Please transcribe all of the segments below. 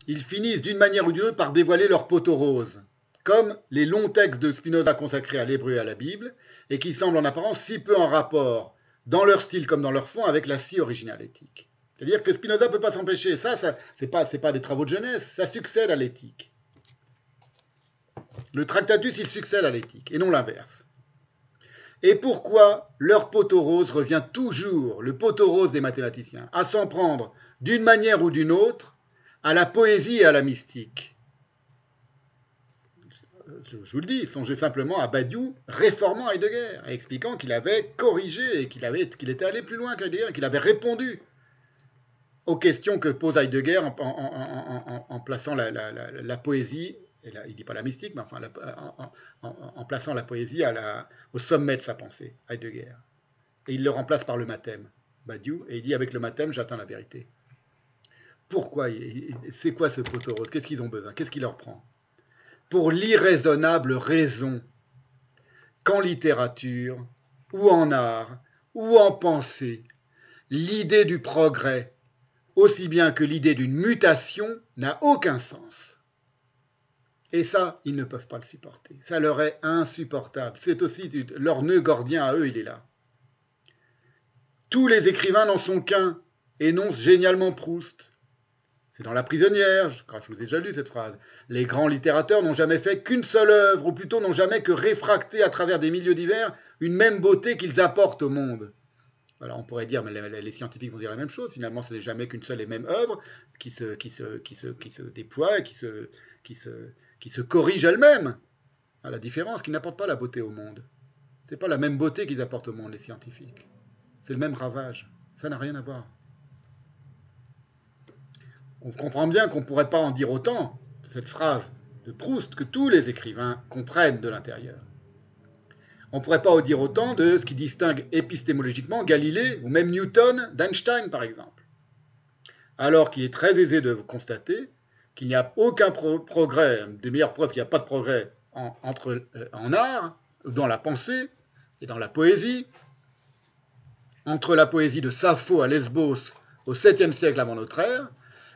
ils finissent d'une manière ou d'une autre par dévoiler leur poteau rose, comme les longs textes de Spinoza consacrés à l'hébreu et à la Bible, et qui semblent en apparence si peu en rapport, dans leur style comme dans leur fond, avec la si originale éthique. C'est-à-dire que Spinoza ne peut pas s'empêcher, ça c'est pas des travaux de jeunesse, ça succède à l'éthique. Le Tractatus, il succède à l'éthique, et non l'inverse. Et pourquoi leur poteau rose revient toujours, le poteau rose des mathématiciens, à s'en prendre d'une manière ou d'une autre à la poésie et à la mystique? Je vous le dis, songez simplement à Badiou réformant Heidegger, expliquant qu'il avait corrigé et qu'il était allé plus loin qu'Heidegger, qu'il avait répondu aux questions que pose Heidegger en plaçant la poésie, et il ne dit pas la mystique, mais enfin en plaçant la poésie au sommet de sa pensée, Heidegger. Et il le remplace par le mathème, Badiou, et il dit avec le mathème, j'atteins la vérité. Pourquoi? C'est quoi ce poteau rose? Qu'est-ce qu'ils ont besoin? Qu'est-ce qui leur prend? Pour l'irraisonnable raison qu'en littérature, ou en art, ou en pensée, l'idée du progrès, aussi bien que l'idée d'une mutation, n'a aucun sens. Et ça, ils ne peuvent pas le supporter. Ça leur est insupportable. C'est aussi leur nœud gordien à eux, il est là. Tous les écrivains n'en sont qu'un, énonce génialement Proust. C'est dans La Prisonnière, je vous ai déjà lu cette phrase. Les grands littérateurs n'ont jamais fait qu'une seule œuvre, ou plutôt n'ont jamais que réfracté à travers des milieux divers une même beauté qu'ils apportent au monde. Alors on pourrait dire, mais les scientifiques vont dire la même chose, finalement ce n'est jamais qu'une seule et même œuvre qui se déploie et qui se corrige elle-même. À la différence qu'ils n'apportent pas la beauté au monde. Ce n'est pas la même beauté qu'ils apportent au monde, les scientifiques. C'est le même ravage. Ça n'a rien à voir. On comprend bien qu'on ne pourrait pas en dire autant, cette phrase de Proust, que tous les écrivains comprennent de l'intérieur. On ne pourrait pas en dire autant de ce qui distingue épistémologiquement Galilée ou même Newton d'Einstein, par exemple. Alors qu'il est très aisé de constater qu'il n'y a aucun progrès, des meilleures preuves qu'il n'y a pas de progrès en art, dans la pensée et dans la poésie, entre la poésie de Sappho à Lesbos au 7e siècle avant notre ère,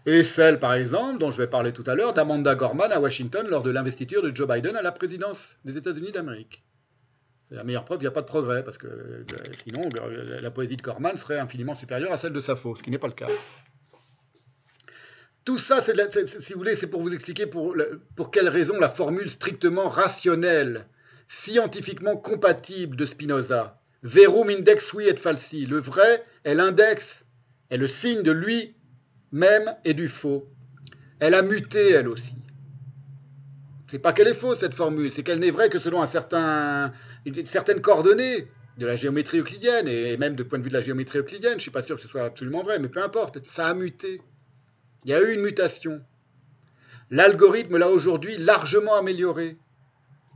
et celle, par exemple, dont je vais parler tout à l'heure, d'Amanda Gorman à Washington lors de l'investiture de Joe Biden à la présidence des États-Unis d'Amérique. C'est la meilleure preuve qu'il n'y a pas de progrès, parce que sinon, la poésie de Gorman serait infiniment supérieure à celle de Sappho, ce qui n'est pas le cas. Tout ça, si vous voulez, c'est pour vous expliquer pour quelle raison la formule strictement rationnelle, scientifiquement compatible de Spinoza, verum index sui et falsi, le vrai est l'index, est le signe de lui-même et du faux. Elle a muté, elle aussi. C'est pas qu'elle est fausse, cette formule, c'est qu'elle n'est vraie que selon certaines coordonnées de la géométrie euclidienne, et même de point de vue de la géométrie euclidienne, je ne suis pas sûr que ce soit absolument vrai, mais peu importe, ça a muté. Il y a eu une mutation. L'algorithme l'a aujourd'hui largement amélioré,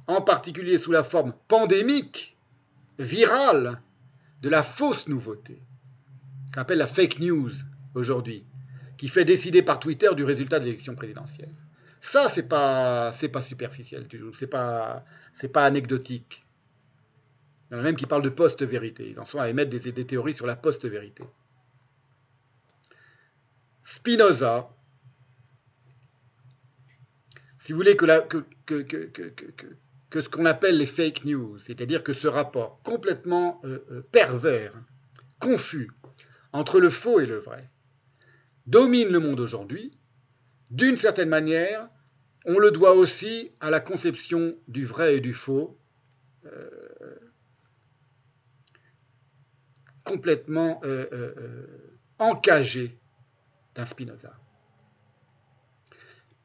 en particulier sous la forme pandémique, virale, de la fausse nouveauté, qu'on appelle la fake news aujourd'hui, qui fait décider par Twitter du résultat de l'élection présidentielle. Ça, c'est pas superficiel du tout, c'est pas anecdotique. Il y en a même qui parlent de post-vérité, ils en sont à émettre des théories sur la post-vérité. Spinoza, si vous voulez que ce qu'on appelle les fake news, c'est-à-dire que ce rapport complètement pervers, confus, entre le faux et le vrai, domine le monde aujourd'hui, d'une certaine manière, on le doit aussi à la conception du vrai et du faux, complètement encagée d'un Spinoza.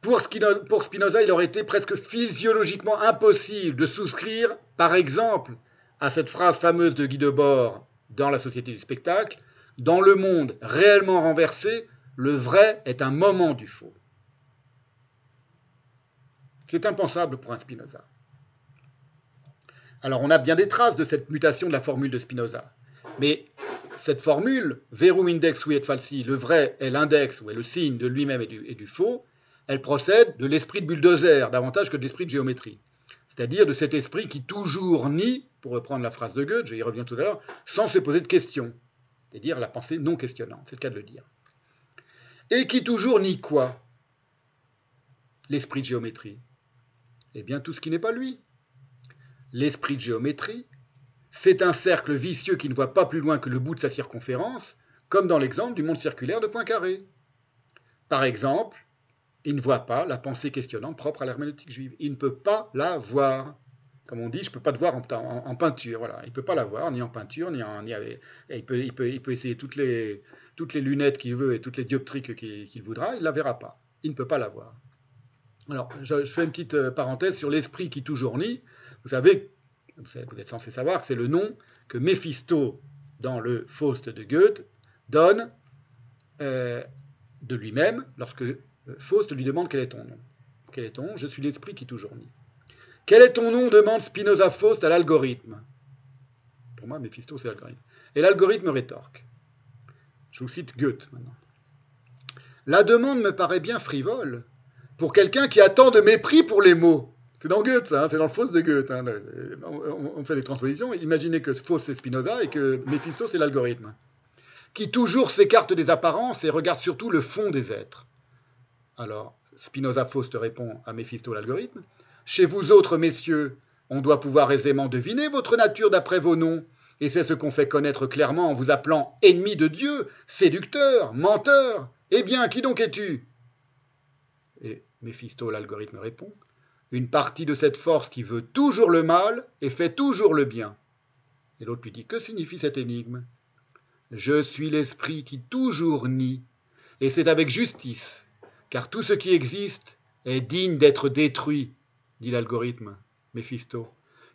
Pour Spinoza, il aurait été presque physiologiquement impossible de souscrire, par exemple, à cette phrase fameuse de Guy Debord dans La Société du spectacle, « Dans le monde réellement renversé, le vrai est un moment du faux ». C'est impensable pour un Spinoza. Alors on a bien des traces de cette mutation de la formule de Spinoza, mais cette formule, verum index sui et falsi, le vrai est l'index ou est le signe de lui-même et du faux, elle procède de l'esprit de bulldozer davantage que de l'esprit de géométrie. C'est-à-dire de cet esprit qui toujours nie, pour reprendre la phrase de Goethe, je y reviens tout à l'heure, sans se poser de questions. C'est-à-dire la pensée non questionnante, c'est le cas de le dire. Et qui toujours nie quoi? l'esprit de géométrie? Eh bien, tout ce qui n'est pas lui. L'esprit de géométrie, c'est un cercle vicieux qui ne voit pas plus loin que le bout de sa circonférence, comme dans l'exemple du monde circulaire de Poincaré. Par exemple, il ne voit pas la pensée questionnante propre à l'herméneutique juive. Il ne peut pas la voir. Comme on dit, je ne peux pas te voir en peinture. Voilà. Il ne peut pas la voir, ni en peinture, ni avec. Et il peut essayer toutes les lunettes qu'il veut et toutes les dioptriques qu'il voudra, il ne la verra pas. Il ne peut pas la voir. Alors, je fais une petite parenthèse sur l'esprit qui toujours nie. Vous êtes censé savoir que c'est le nom que Méphisto, dans le Faust de Goethe, donne de lui-même lorsque Faust lui demande quel est ton nom. Quel est ton nom? Je suis l'esprit qui toujours nie. Quel est ton nom? Demande Spinoza Faust à l'algorithme. Pour moi, Méphisto, c'est l'algorithme. Et l'algorithme rétorque. Je vous cite Goethe maintenant. La demande me paraît bien frivole pour quelqu'un qui a tant de mépris pour les mots. C'est dans Goethe, ça, hein, c'est dans le Faust de Goethe. Hein. On fait des transpositions. Imaginez que Faust, c'est Spinoza et que Méphisto, c'est l'algorithme. Qui toujours s'écarte des apparences et regarde surtout le fond des êtres. Alors, Spinoza Faust répond à Méphisto l'algorithme. Chez vous autres, messieurs, on doit pouvoir aisément deviner votre nature d'après vos noms, et c'est ce qu'on fait connaître clairement en vous appelant ennemi de Dieu, séducteur, menteur. Eh bien, qui donc es-tu? Et Méphisto l'algorithme répond. Une partie de cette force qui veut toujours le mal et fait toujours le bien. Et l'autre lui dit, que signifie cette énigme? Je suis l'esprit qui toujours nie, et c'est avec justice, car tout ce qui existe est digne d'être détruit, dit l'algorithme, Méphisto.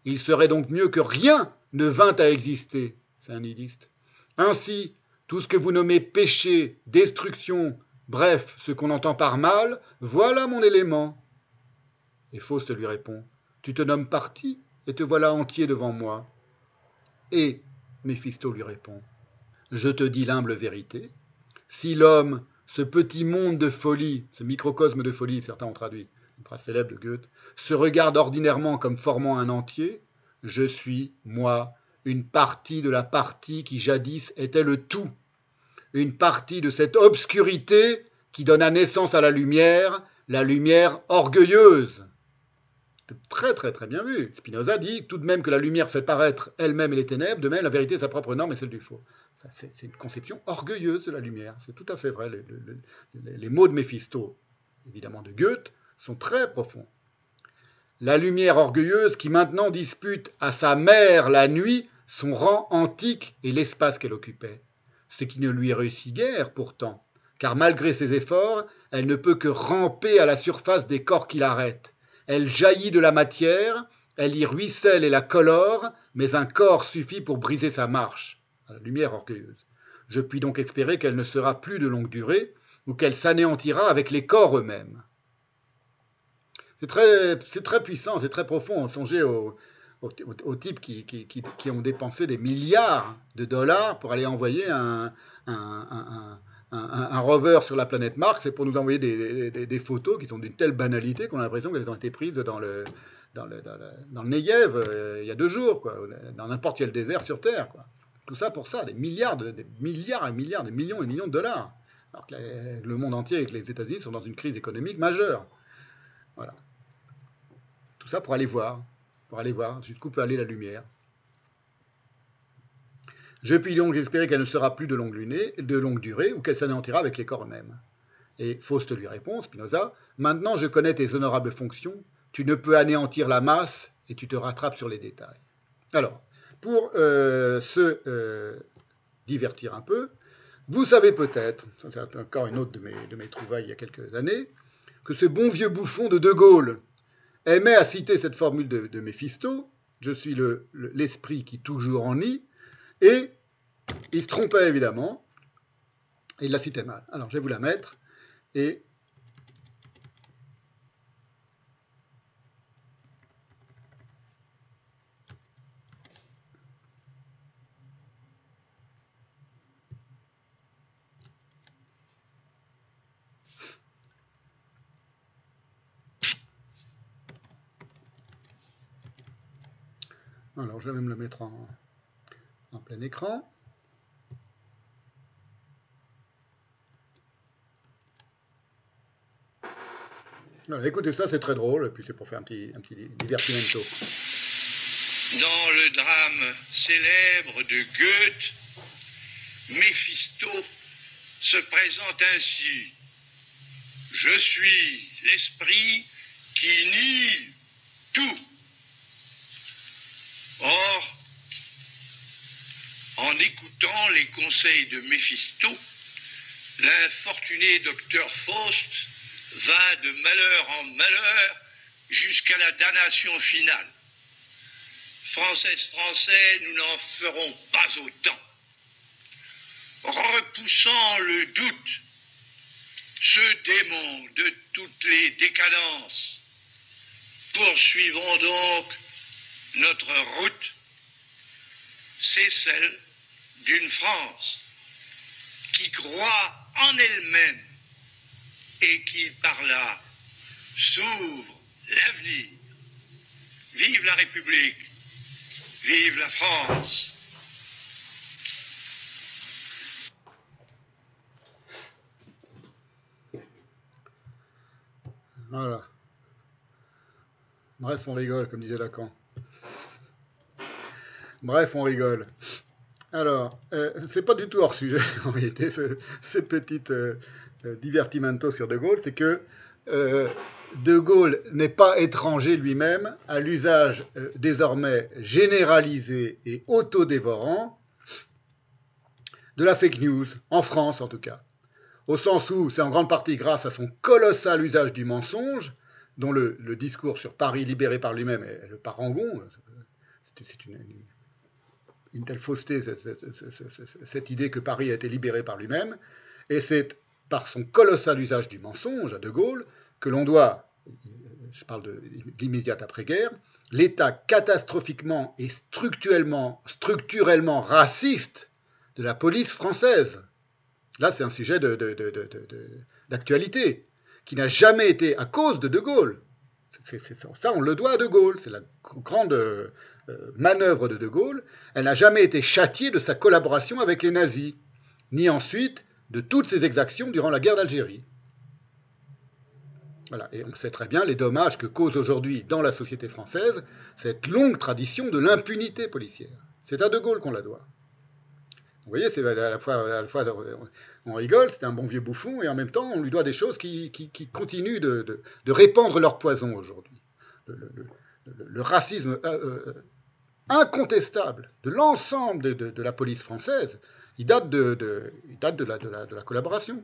Il serait donc mieux que rien ne vînt à exister, c'est un nihiliste. Ainsi, tout ce que vous nommez péché, destruction, bref, ce qu'on entend par mal, voilà mon élément. Et Faust lui répond, tu te nommes parti, et te voilà entier devant moi. Et Méphisto lui répond, je te dis l'humble vérité, si l'homme, ce petit monde de folie, ce microcosme de folie, certains ont traduit, une phrase célèbre de Goethe, se regarde ordinairement comme formant un entier, je suis, moi, une partie de la partie qui jadis était le tout, une partie de cette obscurité qui donna naissance à la lumière orgueilleuse. Très très très bien vu. Spinoza dit tout de même que la lumière fait paraître elle-même les ténèbres, de même la vérité est sa propre norme et celle du faux. C'est une conception orgueilleuse de la lumière. C'est tout à fait vrai. Les mots de Méphisto, évidemment de Goethe, sont très profonds. La lumière orgueilleuse qui maintenant dispute à sa mère la nuit son rang antique et l'espace qu'elle occupait. Ce qui ne lui réussit guère pourtant, car malgré ses efforts, elle ne peut que ramper à la surface des corps qui l'arrêtent. Elle jaillit de la matière, elle y ruisselle et la colore, mais un corps suffit pour briser sa marche. La lumière orgueilleuse. Je puis donc espérer qu'elle ne sera plus de longue durée, ou qu'elle s'anéantira avec les corps eux-mêmes. C'est très puissant, c'est très profond. Songez aux types qui ont dépensé des milliards de dollars pour aller envoyer un rover sur la planète Mars, c'est pour nous envoyer des photos qui sont d'une telle banalité qu'on a l'impression qu'elles ont été prises dans le Negev il y a 2 jours, quoi, dans n'importe quel désert sur Terre, quoi. Tout ça pour ça, des milliards et millions et millions de dollars. Alors que le monde entier et que les États-Unis sont dans une crise économique majeure. Voilà. Tout ça pour aller voir jusqu'où peut aller la lumière. Je puis donc espérer qu'elle ne sera plus de longue durée ou qu'elle s'anéantira avec les corps eux-mêmes. Et Faust lui répond, Spinoza, maintenant je connais tes honorables fonctions, tu ne peux anéantir la masse et tu te rattrapes sur les détails. Alors, pour se divertir un peu, vous savez peut-être, ça c'est encore une autre de mes trouvailles il y a quelques années, que ce bon vieux bouffon de De Gaulle aimait à citer cette formule de Méphisto, je suis l'esprit qui toujours en nie, et il se trompait évidemment, et il la citait mal. Alors je vais vous la mettre, et alors je vais même le mettre en plein écran. Voilà, écoutez ça, c'est très drôle, et puis c'est pour faire un petit divertimento. Dans le drame célèbre de Goethe, Méphisto se présente ainsi. Je suis l'esprit qui nie tout. Or, en écoutant les conseils de Méphisto, l'infortuné docteur Faust va de malheur en malheur jusqu'à la damnation finale. Françaises, Français, nous n'en ferons pas autant. Repoussant le doute, ce démon de toutes les décadences, poursuivons donc notre route. C'est celle d'une France qui croit en elle-même et qui, par là, s'ouvre l'avenir. Vive la République, vive la France. Voilà. Bref, on rigole, comme disait Lacan. Bref, on rigole. Alors, c'est pas du tout hors sujet, en réalité, ces petites divertimentos sur De Gaulle, c'est que De Gaulle n'est pas étranger lui-même à l'usage désormais généralisé et autodévorant de la fake news, en France en tout cas. Au sens où c'est en grande partie grâce à son colossal usage du mensonge, dont le discours sur Paris libéré par lui-même est le parangon. C'est une telle fausseté, cette idée que Paris a été libéré par lui-même, et c'est par son colossal usage du mensonge à De Gaulle que l'on doit, je parle de l'immédiate après-guerre, l'état catastrophiquement et structurellement raciste de la police française. Là, c'est un sujet d'actualité, qui n'a jamais été à cause de Gaulle. Ça, on le doit à De Gaulle. C'est la grande manœuvre de Gaulle. Elle n'a jamais été châtiée de sa collaboration avec les nazis, ni ensuite de toutes ses exactions durant la guerre d'Algérie. Voilà. Et on sait très bien les dommages que cause aujourd'hui dans la société française cette longue tradition de l'impunité policière. C'est à De Gaulle qu'on la doit. Vous voyez, c'est à la fois on rigole, c'est un bon vieux bouffon, et en même temps, on lui doit des choses qui continuent de répandre leur poison aujourd'hui. Le racisme incontestable de l'ensemble de la police française, il date de la collaboration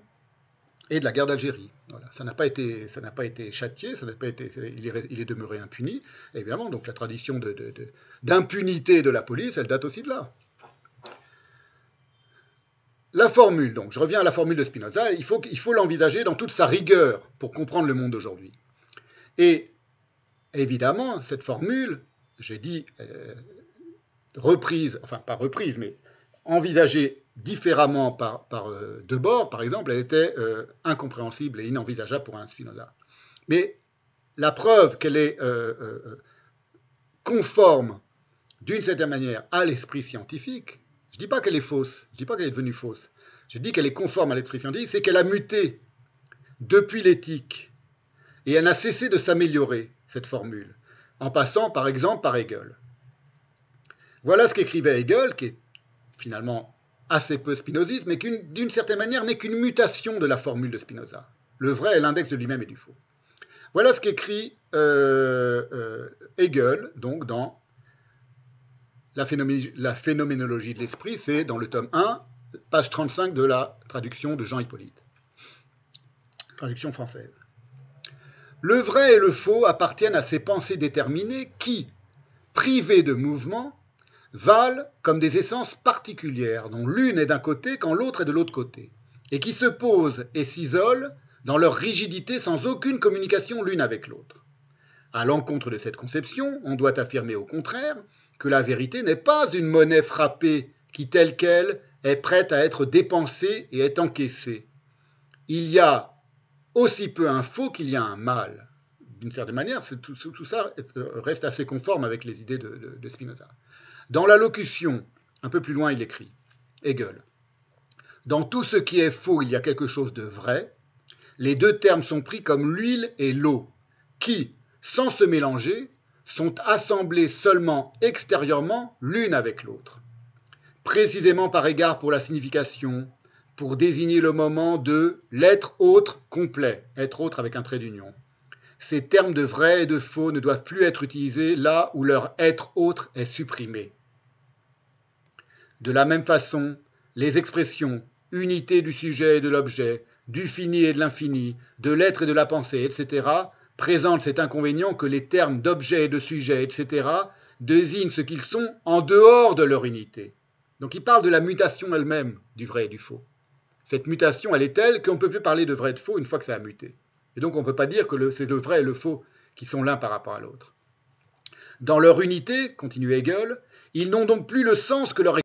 et de la guerre d'Algérie. Voilà. Ça n'a pas été châtié, il est demeuré impuni. Et évidemment, donc la tradition d'impunité de la police, elle date aussi de là. La formule, donc, je reviens à la formule de Spinoza, il faut l'envisager dans toute sa rigueur pour comprendre le monde d'aujourd'hui. Et évidemment, cette formule, j'ai dit reprise, enfin pas reprise, mais envisagée différemment par Debord, par exemple, elle était incompréhensible et inenvisageable pour un Spinoza. Mais la preuve qu'elle est conforme, d'une certaine manière, à l'esprit scientifique, je ne dis pas qu'elle est fausse, je ne dis pas qu'elle est devenue fausse, je dis qu'elle est conforme à l'esprit scientifique, c'est qu'elle a muté depuis l'éthique, et elle n'a cessé de s'améliorer, cette formule, en passant par exemple par Hegel. Voilà ce qu'écrivait Hegel, qui est finalement assez peu spinoziste, mais qui d'une certaine manière n'est qu'une mutation de la formule de Spinoza. Le vrai est l'index de lui-même et du faux. Voilà ce qu'écrit Hegel, donc dans la phénoménologie de l'esprit, c'est dans le tome 1, page 35 de la traduction de Jean Hippolyte. Traduction française. Le vrai et le faux appartiennent à ces pensées déterminées qui, privées de mouvement, valent comme des essences particulières, dont l'une est d'un côté quand l'autre est de l'autre côté, et qui se posent et s'isolent dans leur rigidité sans aucune communication l'une avec l'autre. À l'encontre de cette conception, on doit affirmer au contraire que la vérité n'est pas une monnaie frappée qui, telle qu'elle, est prête à être dépensée et est encaissée. Il y a aussi peu un faux qu'il y a un mal. D'une certaine manière, tout ça reste assez conforme avec les idées de Spinoza. Dans la locution, un peu plus loin, il écrit, Hegel, « Dans tout ce qui est faux, il y a quelque chose de vrai. Les deux termes sont pris comme l'huile et l'eau. qui, sans se mélanger, sont assemblées seulement extérieurement l'une avec l'autre. Précisément par égard pour la signification, pour désigner le moment de l'être autre complet, être autre avec un trait d'union. Ces termes de vrai et de faux ne doivent plus être utilisés là où leur être autre est supprimé. De la même façon, les expressions unité du sujet et de l'objet, du fini et de l'infini, de l'être et de la pensée, etc., présentent cet inconvénient que les termes d'objet et de sujet, etc., désignent ce qu'ils sont en dehors de leur unité. Donc il parle de la mutation elle-même du vrai et du faux. Cette mutation, elle est telle qu'on ne peut plus parler de vrai et de faux une fois que ça a muté. Et donc on ne peut pas dire que c'est le vrai et le faux qui sont l'un par rapport à l'autre. Dans leur unité, continue Hegel, ils n'ont donc plus le sens que leur